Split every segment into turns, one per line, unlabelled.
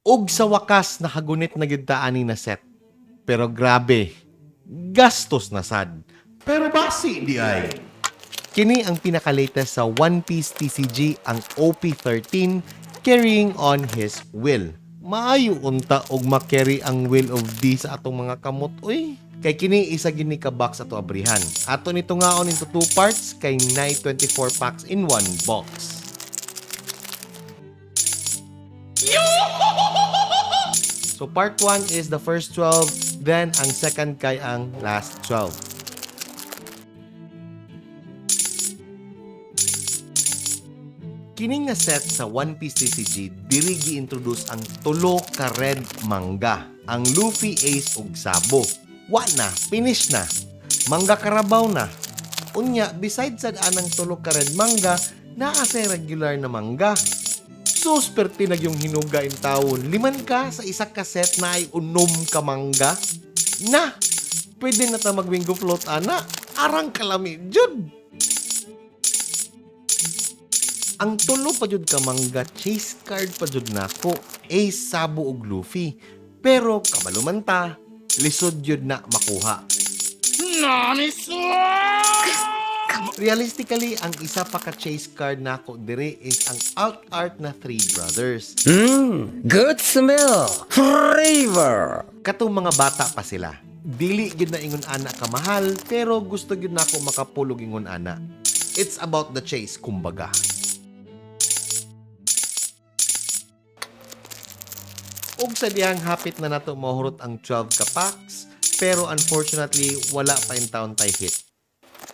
Ug sa wakas nakagunit na gyud ta ani na set. Pero grabe, gastos na sad. Pero basi di ay. Kini ang pinaka-latest sa One Piece TCG, ang OP13, carrying on his will. Maayo unta og makarry ang will of D sa atong mga kamot, uy. Kay kini isa gini ka box ato abrihan. Ato nito ngaon into 2 parts kay nay 24 packs in 1 box. So part 1 is the first 12, then ang second kay ang last 12. Kining nga set sa One Piece TCG, diri gi-introduce ang tulo ka red manga, ang Luffy, Ace ug Sabo. Wa na, finish na. Manga Karabaw na. Unya, besides sad anang tulo ka red manga, naa say regular na manga. Sus, pertinag yung hinuga in taon. 5 ka sa isa ka set na ay unom ka manga. Na, pwede na ta mag-wingo float ana. Arang kalami, jud. Ang tulo pa jud ka manga, chase card pa jud nako, Ace, Sabo ug Luffy. Pero kabaluman ta, lisod jud na makuha. Realistically, ang isa pa ka chase card nako dire is ang alt art na Three Brothers.
Good smell. Flavor.
Katong mga bata pa sila. Dili gyud na ingon ana ka mahal, pero gusto gyud nako makapulog ingon ana. It's about the chase, kumbaga. Ug sa diyang hapit na nato mahurot ang 12 ka packs, pero unfortunately wala pa in taon tay hit.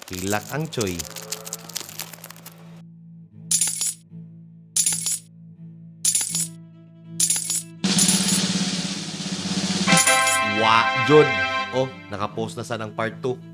Hilak ang choy. Wa jud. Oh, nakapost na sa ng part 2.